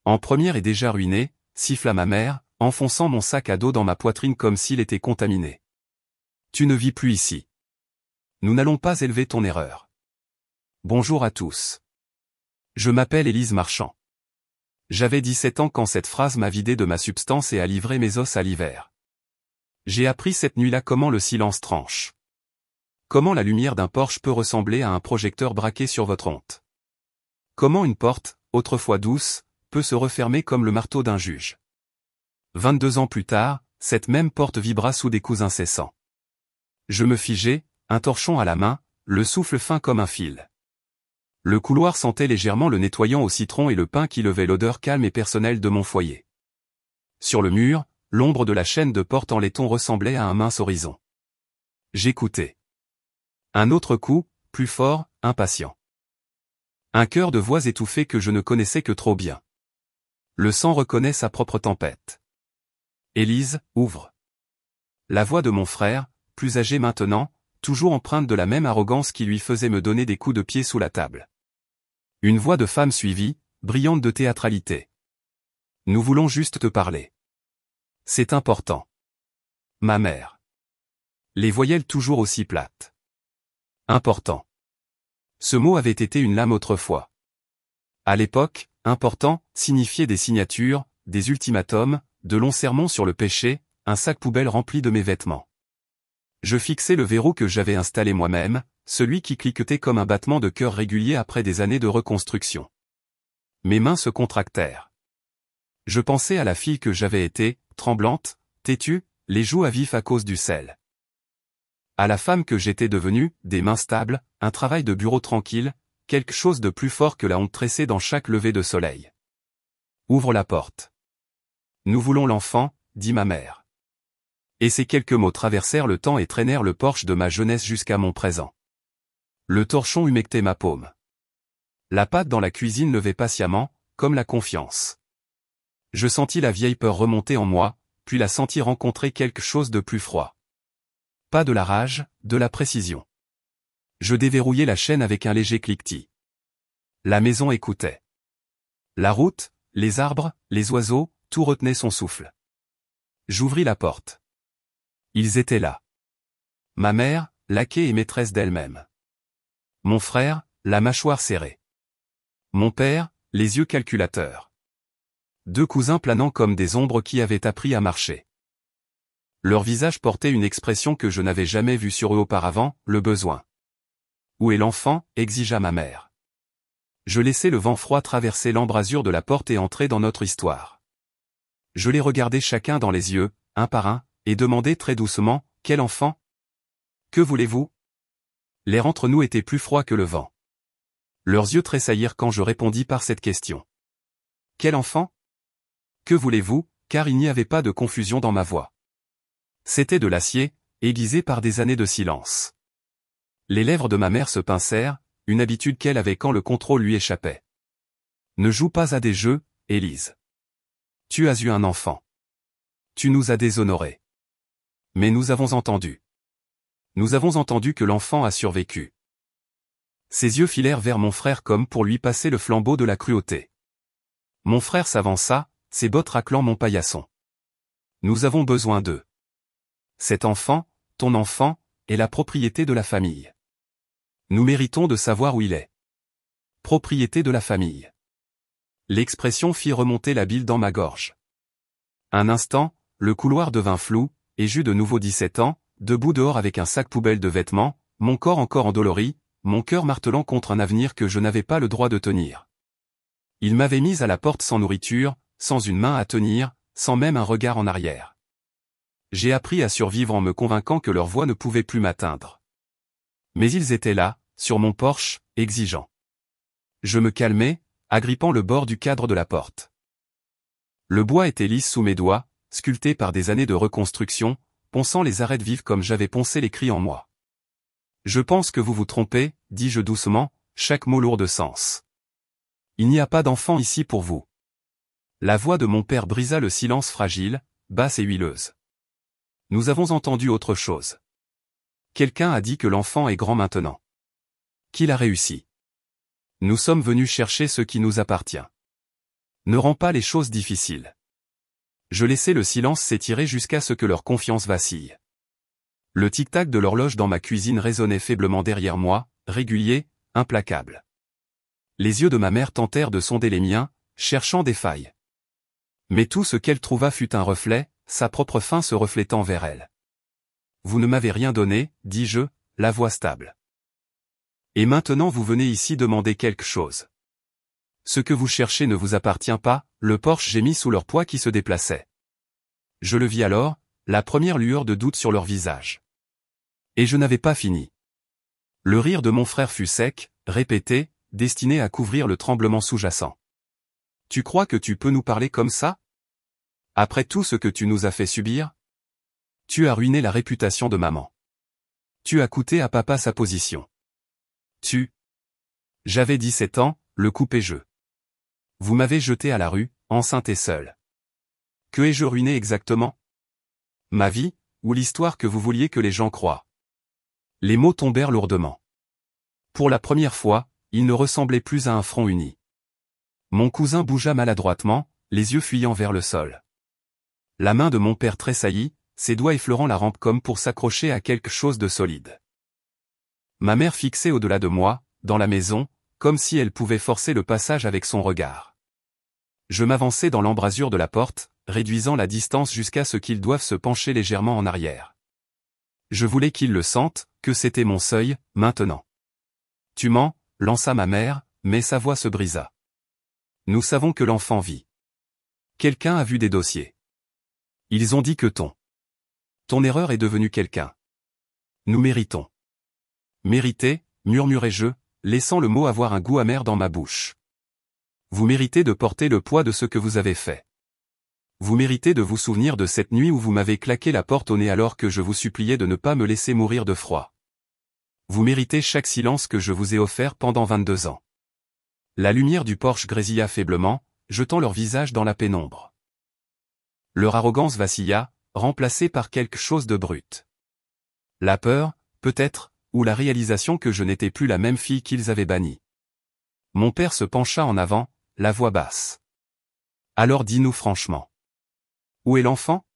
En première et déjà ruiné, siffla ma mère, enfonçant mon sac à dos dans ma poitrine comme s'il était contaminé. Tu ne vis plus ici. Nous n'allons pas élever ton erreur. Bonjour à tous. Je m'appelle Élise Marchand. J'avais 17 ans quand cette phrase m'a vidé de ma substance et a livré mes os à l'hiver. J'ai appris cette nuit-là comment le silence tranche. Comment la lumière d'un Porsche peut ressembler à un projecteur braqué sur votre honte. Comment une porte, autrefois douce, peut se refermer comme le marteau d'un juge. 22 ans plus tard, cette même porte vibra sous des coups incessants. Je me figeai, un torchon à la main, le souffle fin comme un fil. Le couloir sentait légèrement le nettoyant au citron et le pain qui levait l'odeur calme et personnelle de mon foyer. Sur le mur, l'ombre de la chaîne de porte en laiton ressemblait à un mince horizon. J'écoutais. Un autre coup, plus fort, impatient. Un chœur de voix étouffées que je ne connaissais que trop bien. Le sang reconnaît sa propre tempête. Élise, ouvre. La voix de mon frère, plus âgé maintenant, toujours empreinte de la même arrogance qui lui faisait me donner des coups de pied sous la table. Une voix de femme suivie, brillante de théâtralité. Nous voulons juste te parler. C'est important. Ma mère. Les voyelles toujours aussi plates. Important. Ce mot avait été une lame autrefois. À l'époque, important signifiait des signatures, des ultimatums, de longs sermons sur le péché, un sac poubelle rempli de mes vêtements. Je fixais le verrou que j'avais installé moi-même, celui qui cliquetait comme un battement de cœur régulier après des années de reconstruction. Mes mains se contractèrent. Je pensais à la fille que j'avais été, tremblante, têtue, les joues à vif à cause du sel. À la femme que j'étais devenue, des mains stables, un travail de bureau tranquille, quelque chose de plus fort que la honte tressée dans chaque lever de soleil. Ouvre la porte. Nous voulons l'enfant, dit ma mère. Et ces quelques mots traversèrent le temps et traînèrent le Porsche de ma jeunesse jusqu'à mon présent. Le torchon humectait ma paume. La pâte dans la cuisine levait patiemment, comme la confiance. Je sentis la vieille peur remonter en moi, puis la sentis rencontrer quelque chose de plus froid. Pas de la rage, de la précision. Je déverrouillai la chaîne avec un léger cliquetis. La maison écoutait. La route, les arbres, les oiseaux, tout retenait son souffle. J'ouvris la porte. Ils étaient là. Ma mère, laquée et maîtresse d'elle-même. Mon frère, la mâchoire serrée. Mon père, les yeux calculateurs. Deux cousins planant comme des ombres qui avaient appris à marcher. Leur visage portait une expression que je n'avais jamais vue sur eux auparavant, le besoin. Où est l'enfant, exigea ma mère. Je laissai le vent froid traverser l'embrasure de la porte et entrer dans notre histoire. Je les regardai chacun dans les yeux, un par un, et demandai très doucement, quel enfant? Que voulez-vous? L'air entre nous était plus froid que le vent. Leurs yeux tressaillirent quand je répondis par cette question. Quel enfant? Que voulez-vous, car il n'y avait pas de confusion dans ma voix. C'était de l'acier, aiguisé par des années de silence. Les lèvres de ma mère se pincèrent, une habitude qu'elle avait quand le contrôle lui échappait. Ne joue pas à des jeux, Élise. Tu as eu un enfant. Tu nous as déshonorés. Mais nous avons entendu. Nous avons entendu que l'enfant a survécu. Ses yeux filèrent vers mon frère comme pour lui passer le flambeau de la cruauté. Mon frère s'avança, ses bottes raclant mon paillasson. Nous avons besoin d'eux. Cet enfant, ton enfant, est la propriété de la famille. Nous méritons de savoir où il est. Propriété de la famille. L'expression fit remonter la bile dans ma gorge. Un instant, le couloir devint flou, et j'eus de nouveau 17 ans, debout dehors avec un sac poubelle de vêtements, mon corps encore endolori, mon cœur martelant contre un avenir que je n'avais pas le droit de tenir. Il m'avait mis à la porte sans nourriture, sans une main à tenir, sans même un regard en arrière. J'ai appris à survivre en me convainquant que leur voix ne pouvait plus m'atteindre. Mais ils étaient là, sur mon Porsche, exigeants. Je me calmai, agrippant le bord du cadre de la porte. Le bois était lisse sous mes doigts, sculpté par des années de reconstruction, ponçant les arêtes vives comme j'avais poncé les cris en moi. Je pense que vous vous trompez, dis-je doucement, chaque mot lourd de sens. Il n'y a pas d'enfant ici pour vous. La voix de mon père brisa le silence fragile, basse et huileuse. Nous avons entendu autre chose. Quelqu'un a dit que l'enfant est grand maintenant. Qu'il a réussi. Nous sommes venus chercher ce qui nous appartient. ne rend pas les choses difficiles. Je laissai le silence s'étirer jusqu'à ce que leur confiance vacille. Le tic-tac de l'horloge dans ma cuisine résonnait faiblement derrière moi, régulier, implacable. Les yeux de ma mère tentèrent de sonder les miens, cherchant des failles. Mais tout ce qu'elle trouva fut un reflet, sa propre faim se reflétant vers elle. « Vous ne m'avez rien donné, dis-je, la voix stable. Et maintenant vous venez ici demander quelque chose. Ce que vous cherchez ne vous appartient pas, le porche gémit sous leur poids qui se déplaçait. Je le vis alors, la première lueur de doute sur leur visage. Et je n'avais pas fini. Le rire de mon frère fut sec, répété, destiné à couvrir le tremblement sous-jacent. « Tu crois que tu peux nous parler comme ça? Après tout ce que tu nous as fait subir? Tu as ruiné la réputation de maman. Tu as coûté à papa sa position. J'avais 17 ans, le coupé-je. Vous m'avez jeté à la rue, enceinte et seule. Que ai-je ruiné exactement? Ma vie, ou l'histoire que vous vouliez que les gens croient? » Les mots tombèrent lourdement. Pour la première fois, il ne ressemblait plus à un front uni. Mon cousin bougea maladroitement, les yeux fuyant vers le sol. La main de mon père tressaillit, ses doigts effleurant la rampe comme pour s'accrocher à quelque chose de solide. Ma mère fixait au-delà de moi, dans la maison, comme si elle pouvait forcer le passage avec son regard. Je m'avançai dans l'embrasure de la porte, réduisant la distance jusqu'à ce qu'ils doivent se pencher légèrement en arrière. Je voulais qu'ils le sentent, que c'était mon seuil, maintenant. « Tu mens » lança ma mère, mais sa voix se brisa. « Nous savons que l'enfant vit. Quelqu'un a vu des dossiers. Ils ont dit que ton erreur est devenue quelqu'un. Nous méritons. » Mériter, murmurai-je, laissant le mot avoir un goût amer dans ma bouche. Vous méritez de porter le poids de ce que vous avez fait. Vous méritez de vous souvenir de cette nuit où vous m'avez claqué la porte au nez alors que je vous suppliais de ne pas me laisser mourir de froid. Vous méritez chaque silence que je vous ai offert pendant 22 ans. La lumière du porche grésilla faiblement, jetant leur visage dans la pénombre. Leur arrogance vacilla, remplacée par quelque chose de brut. La peur, peut-être, ou la réalisation que je n'étais plus la même fille qu'ils avaient bannie. Mon père se pencha en avant, la voix basse. Alors dis-nous franchement. Où est l'enfant?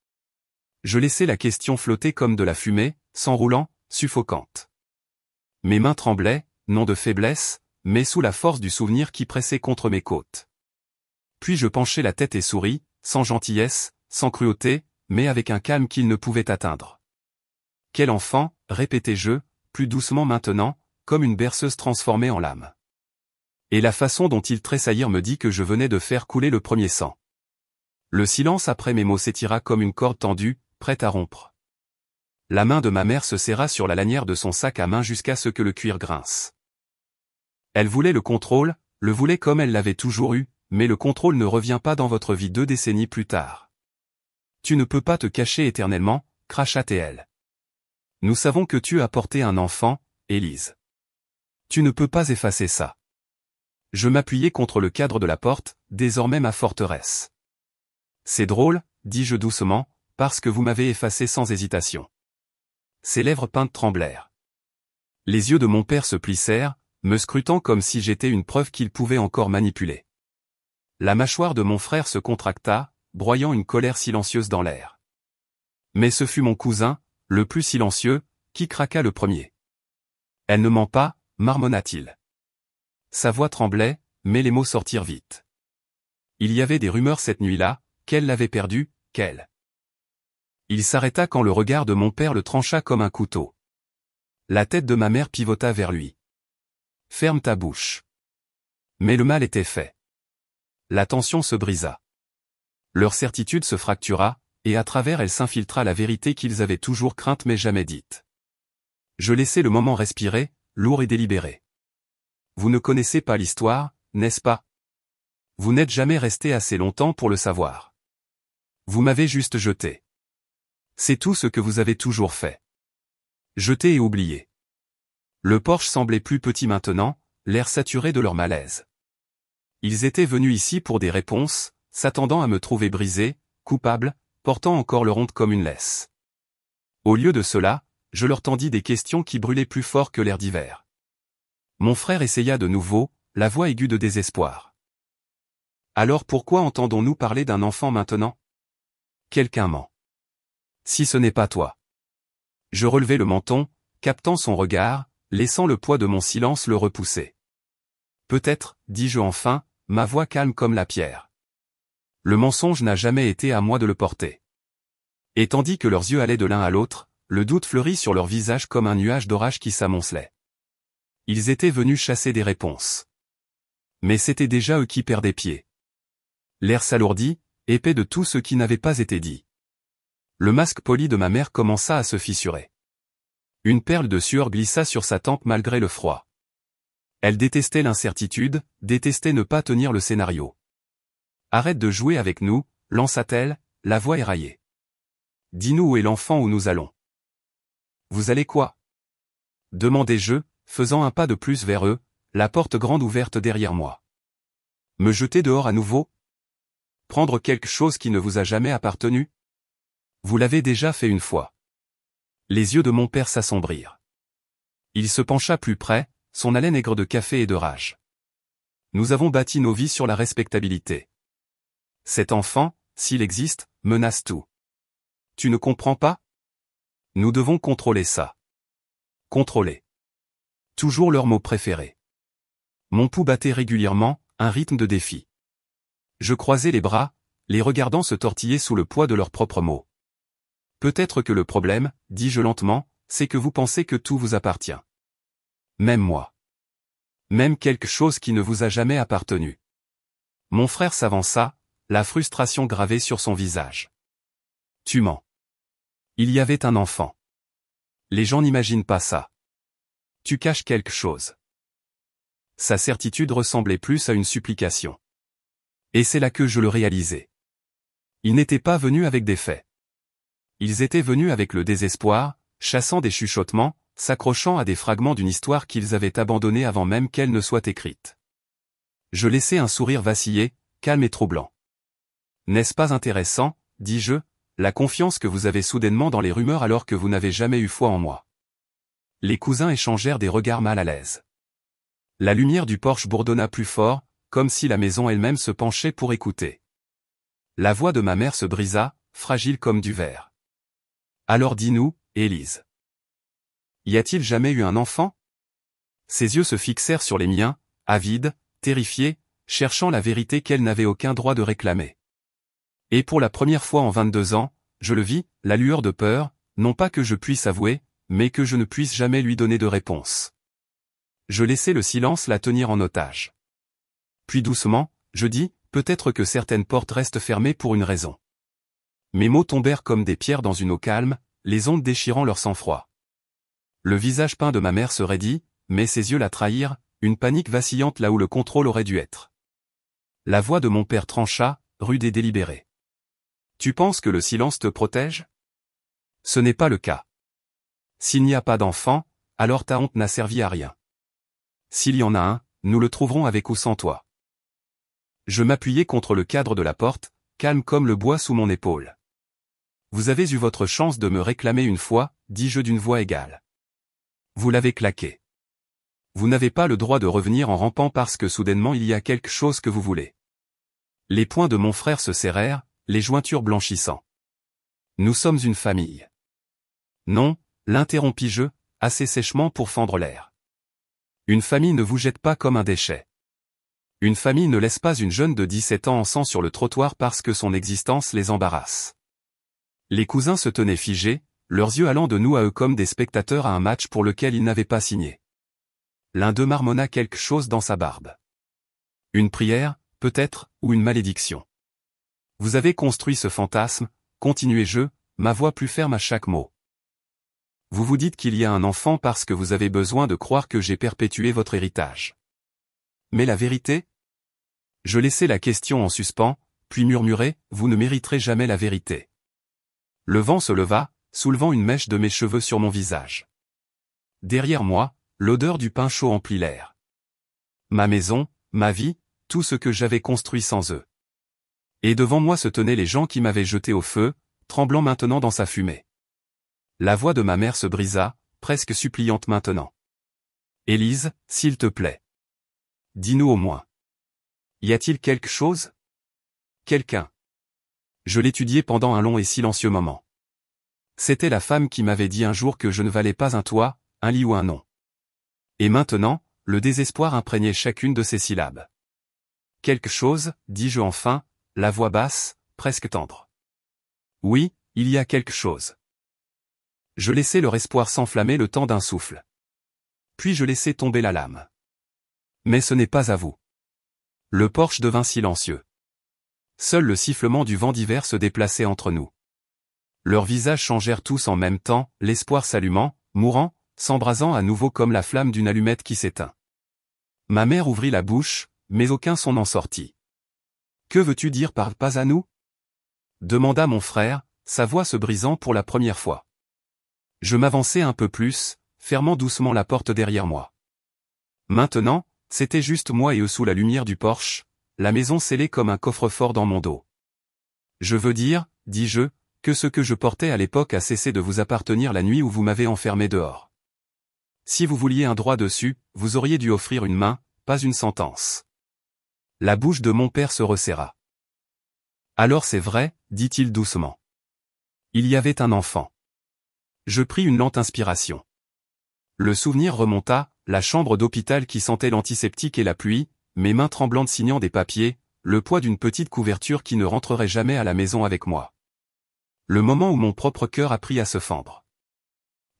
Je laissai la question flotter comme de la fumée, s'enroulant, suffocante. Mes mains tremblaient, non de faiblesse, mais sous la force du souvenir qui pressait contre mes côtes. Puis je penchai la tête et souris, sans gentillesse, sans cruauté, mais avec un calme qu'ils ne pouvaient atteindre. Quel enfant, répétai-je, plus doucement maintenant, comme une berceuse transformée en lame. Et la façon dont ils tressaillirent me dit que je venais de faire couler le premier sang. Le silence après mes mots s'étira comme une corde tendue, prête à rompre. La main de ma mère se serra sur la lanière de son sac à main jusqu'à ce que le cuir grince. Elle voulait le contrôle, le voulait comme elle l'avait toujours eu, mais le contrôle ne revient pas dans votre vie 2 décennies plus tard. Tu ne peux pas te cacher éternellement, cracha-t-elle. Nous savons que tu as porté un enfant, Élise. Tu ne peux pas effacer ça. Je m'appuyai contre le cadre de la porte, désormais ma forteresse. C'est drôle, dis-je doucement, parce que vous m'avez effacé sans hésitation. Ses lèvres peintes tremblèrent. Les yeux de mon père se plissèrent, me scrutant comme si j'étais une preuve qu'il pouvait encore manipuler. La mâchoire de mon frère se contracta, broyant une colère silencieuse dans l'air. Mais ce fut mon cousin, le plus silencieux, qui craqua le premier. Elle ne ment pas, marmonna-t-il. Sa voix tremblait, mais les mots sortirent vite. Il y avait des rumeurs cette nuit-là, qu'elle l'avait perdu, qu'elle. Il s'arrêta quand le regard de mon père le trancha comme un couteau. La tête de ma mère pivota vers lui. Ferme ta bouche. Mais le mal était fait. La tension se brisa. Leur certitude se fractura, et à travers elle s'infiltra la vérité qu'ils avaient toujours crainte mais jamais dite. Je laissai le moment respirer, lourd et délibéré. Vous ne connaissez pas l'histoire, n'est-ce pas? Vous n'êtes jamais resté assez longtemps pour le savoir. Vous m'avez juste jeté. C'est tout ce que vous avez toujours fait. Jeter et oublier. Le porche semblait plus petit maintenant, l'air saturé de leur malaise. Ils étaient venus ici pour des réponses, s'attendant à me trouver brisé, coupable, portant encore leur honte comme une laisse. Au lieu de cela, je leur tendis des questions qui brûlaient plus fort que l'air d'hiver. Mon frère essaya de nouveau, la voix aiguë de désespoir. Alors pourquoi entendons-nous parler d'un enfant maintenant? Quelqu'un ment. Si ce n'est pas toi. Je relevai le menton, captant son regard, laissant le poids de mon silence le repousser. Peut-être, dis-je enfin, ma voix calme comme la pierre. Le mensonge n'a jamais été à moi de le porter. Et tandis que leurs yeux allaient de l'un à l'autre, le doute fleurit sur leurs visages comme un nuage d'orage qui s'amoncelait. Ils étaient venus chasser des réponses. Mais c'était déjà eux qui perdaient pied. L'air s'alourdit, épais de tout ce qui n'avait pas été dit. Le masque poli de ma mère commença à se fissurer. Une perle de sueur glissa sur sa tempe malgré le froid. Elle détestait l'incertitude, détestait ne pas tenir le scénario. Arrête de jouer avec nous, lança-t-elle, la voix éraillée. Dis-nous où est l'enfant où nous allons. Vous allez quoi? Demandai-je, faisant un pas de plus vers eux, la porte grande ouverte derrière moi. Me jeter dehors à nouveau? Prendre quelque chose qui ne vous a jamais appartenu? Vous l'avez déjà fait une fois. Les yeux de mon père s'assombrirent. Il se pencha plus près, son haleine aigre de café et de rage. Nous avons bâti nos vies sur la respectabilité. Cet enfant, s'il existe, menace tout. Tu ne comprends pas? Nous devons contrôler ça. Contrôler. Toujours leur mot préféré. Mon pouls battait régulièrement, un rythme de défi. Je croisais les bras, les regardant se tortiller sous le poids de leurs propres mots. Peut-être que le problème, dis-je lentement, c'est que vous pensez que tout vous appartient. Même moi. Même quelque chose qui ne vous a jamais appartenu. Mon frère s'avança, la frustration gravée sur son visage. Tu mens. Il y avait un enfant. Les gens n'imaginent pas ça. Tu caches quelque chose. Sa certitude ressemblait plus à une supplication. Et c'est là que je le réalisais. Ils n'étaient pas venus avec des faits. Ils étaient venus avec le désespoir, chassant des chuchotements, s'accrochant à des fragments d'une histoire qu'ils avaient abandonnée avant même qu'elle ne soit écrite. Je laissai un sourire vaciller, calme et troublant. N'est-ce pas intéressant, dis-je, la confiance que vous avez soudainement dans les rumeurs alors que vous n'avez jamais eu foi en moi. Les cousins échangèrent des regards mal à l'aise. La lumière du porche bourdonna plus fort, comme si la maison elle-même se penchait pour écouter. La voix de ma mère se brisa, fragile comme du verre. Alors dis-nous, Élise. Y a-t-il jamais eu un enfant? Ses yeux se fixèrent sur les miens, avides, terrifiés, cherchant la vérité qu'elle n'avait aucun droit de réclamer. Et pour la première fois en 22 ans, je le vis, la lueur de peur, non pas que je puisse avouer, mais que je ne puisse jamais lui donner de réponse. Je laissai le silence la tenir en otage. Puis doucement, je dis, peut-être que certaines portes restent fermées pour une raison. Mes mots tombèrent comme des pierres dans une eau calme, les ondes déchirant leur sang-froid. Le visage peint de ma mère se raidit, mais ses yeux la trahirent, une panique vacillante là où le contrôle aurait dû être. La voix de mon père trancha, rude et délibérée. Tu penses que le silence te protège? Ce n'est pas le cas. S'il n'y a pas d'enfant, alors ta honte n'a servi à rien. S'il y en a un, nous le trouverons avec ou sans toi. Je m'appuyai contre le cadre de la porte, calme comme le bois sous mon épaule. Vous avez eu votre chance de me réclamer une fois, dis-je d'une voix égale. Vous l'avez claqué. Vous n'avez pas le droit de revenir en rampant parce que soudainement il y a quelque chose que vous voulez. Les poings de mon frère se serrèrent, les jointures blanchissant. Nous sommes une famille. Non, l'interrompis-je, assez sèchement pour fendre l'air. Une famille ne vous jette pas comme un déchet. Une famille ne laisse pas une jeune de 17 ans en sang sur le trottoir parce que son existence les embarrasse. Les cousins se tenaient figés, leurs yeux allant de nous à eux comme des spectateurs à un match pour lequel ils n'avaient pas signé. L'un d'eux marmonna quelque chose dans sa barbe. Une prière, peut-être, ou une malédiction. Vous avez construit ce fantasme, continuai-je, ma voix plus ferme à chaque mot. Vous vous dites qu'il y a un enfant parce que vous avez besoin de croire que j'ai perpétué votre héritage. Mais la vérité? Je laissai la question en suspens, puis murmurai, vous ne mériterez jamais la vérité. Le vent se leva, soulevant une mèche de mes cheveux sur mon visage. Derrière moi, l'odeur du pain chaud emplit l'air. Ma maison, ma vie, tout ce que j'avais construit sans eux. Et devant moi se tenaient les gens qui m'avaient jeté au feu, tremblant maintenant dans sa fumée. La voix de ma mère se brisa, presque suppliante maintenant. Élise, s'il te plaît. Dis-nous au moins. Y a-t-il quelque chose? Quelqu'un. Je l'étudiais pendant un long et silencieux moment. C'était la femme qui m'avait dit un jour que je ne valais pas un toit, un lit ou un nom. Et maintenant, le désespoir imprégnait chacune de ces syllabes. Quelque chose, dis-je enfin, la voix basse, presque tendre. Oui, il y a quelque chose. Je laissai leur espoir s'enflammer le temps d'un souffle. Puis je laissai tomber la lame. Mais ce n'est pas à vous. Le porche devint silencieux. Seul le sifflement du vent d'hiver se déplaçait entre nous. Leurs visages changèrent tous en même temps, l'espoir s'allumant, mourant, s'embrasant à nouveau comme la flamme d'une allumette qui s'éteint. Ma mère ouvrit la bouche, mais aucun son n'en sortit. « Que veux-tu dire par « pas à nous » demanda mon frère, sa voix se brisant pour la première fois. Je m'avançai un peu plus, fermant doucement la porte derrière moi. Maintenant, c'était juste moi et eux sous la lumière du porche, la maison scellée comme un coffre-fort dans mon dos. Je veux dire, dis-je, que ce que je portais à l'époque a cessé de vous appartenir la nuit où vous m'avez enfermé dehors. Si vous vouliez un droit dessus, vous auriez dû offrir une main, pas une sentence. La bouche de mon père se resserra. Alors c'est vrai, dit-il doucement. Il y avait un enfant. Je pris une lente inspiration. Le souvenir remonta, la chambre d'hôpital qui sentait l'antiseptique et la pluie, mes mains tremblantes signant des papiers, le poids d'une petite couverture qui ne rentrerait jamais à la maison avec moi. Le moment où mon propre cœur apprit à se fendre.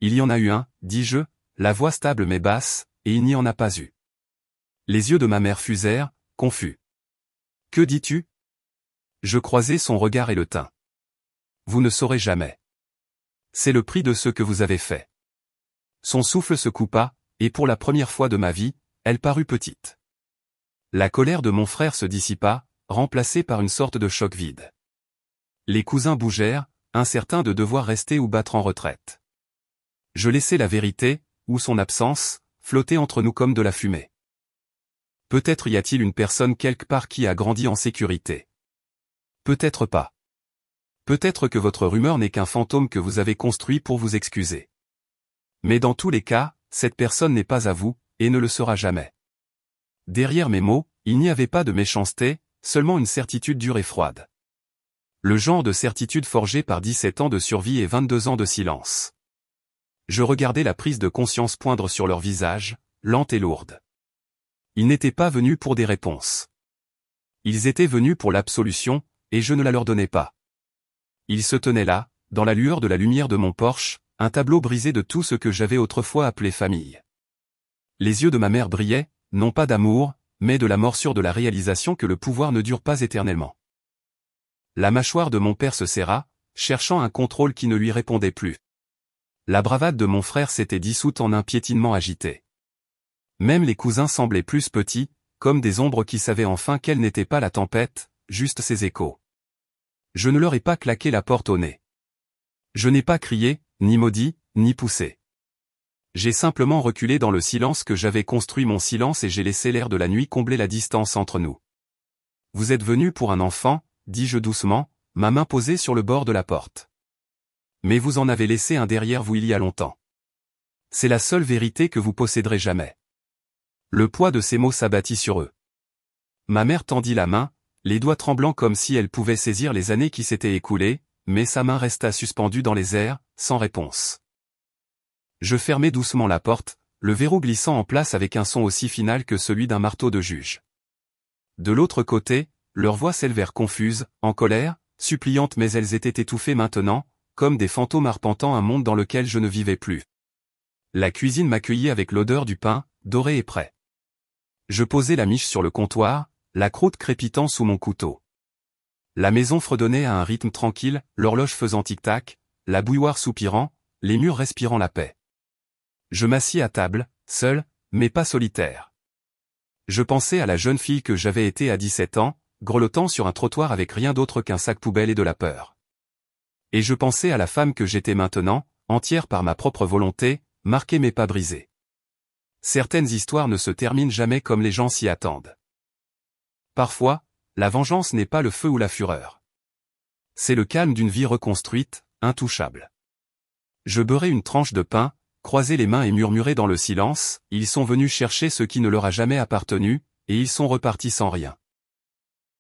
Il y en a eu un, dis-je, la voix stable mais basse, et il n'y en a pas eu. Les yeux de ma mère fusèrent, confus. Que dis-tu ? Je croisai son regard et le tint. Vous ne saurez jamais. C'est le prix de ce que vous avez fait. Son souffle se coupa, et pour la première fois de ma vie, elle parut petite. La colère de mon frère se dissipa, remplacée par une sorte de choc vide. Les cousins bougèrent, incertains de devoir rester ou battre en retraite. Je laissai la vérité, ou son absence, flotter entre nous comme de la fumée. Peut-être y a-t-il une personne quelque part qui a grandi en sécurité. Peut-être pas. Peut-être que votre rumeur n'est qu'un fantôme que vous avez construit pour vous excuser. Mais dans tous les cas, cette personne n'est pas à vous, et ne le sera jamais. Derrière mes mots, il n'y avait pas de méchanceté, seulement une certitude dure et froide. Le genre de certitude forgée par 17 ans de survie et 22 ans de silence. Je regardais la prise de conscience poindre sur leur visage, lente et lourde. Ils n'étaient pas venus pour des réponses. Ils étaient venus pour l'absolution, et je ne la leur donnais pas. Ils se tenaient là, dans la lueur de la lumière de mon porche, un tableau brisé de tout ce que j'avais autrefois appelé famille. Les yeux de ma mère brillaient, non pas d'amour, mais de la morsure de la réalisation que le pouvoir ne dure pas éternellement. La mâchoire de mon père se serra, cherchant un contrôle qui ne lui répondait plus. La bravade de mon frère s'était dissoute en un piétinement agité. Même les cousins semblaient plus petits, comme des ombres qui savaient enfin qu'elle n'était pas la tempête, juste ses échos. Je ne leur ai pas claqué la porte au nez. Je n'ai pas crié, ni maudit, ni poussé. J'ai simplement reculé dans le silence que j'avais construit mon silence et j'ai laissé l'air de la nuit combler la distance entre nous. Vous êtes venu pour un enfant, dis-je doucement, ma main posée sur le bord de la porte. Mais vous en avez laissé un derrière vous il y a longtemps. C'est la seule vérité que vous posséderez jamais. Le poids de ces mots s'abattit sur eux. Ma mère tendit la main, les doigts tremblants comme si elle pouvait saisir les années qui s'étaient écoulées, mais sa main resta suspendue dans les airs, sans réponse. Je fermai doucement la porte, le verrou glissant en place avec un son aussi final que celui d'un marteau de juge. De l'autre côté, leurs voix s'élevèrent confuses, en colère, suppliantes mais elles étaient étouffées maintenant, comme des fantômes arpentant un monde dans lequel je ne vivais plus. La cuisine m'accueillit avec l'odeur du pain, doré et prêt. Je posai la miche sur le comptoir, la croûte crépitant sous mon couteau. La maison fredonnait à un rythme tranquille, l'horloge faisant tic-tac, la bouilloire soupirant, les murs respirant la paix. Je m'assis à table, seul, mais pas solitaire. Je pensais à la jeune fille que j'avais été à 17 ans, grelottant sur un trottoir avec rien d'autre qu'un sac poubelle et de la peur. Et je pensais à la femme que j'étais maintenant, entière par ma propre volonté, marquée mais pas brisée. Certaines histoires ne se terminent jamais comme les gens s'y attendent. Parfois, la vengeance n'est pas le feu ou la fureur. C'est le calme d'une vie reconstruite, intouchable. Je beurrai une tranche de pain, croisai les mains et murmurai dans le silence, ils sont venus chercher ce qui ne leur a jamais appartenu, et ils sont repartis sans rien.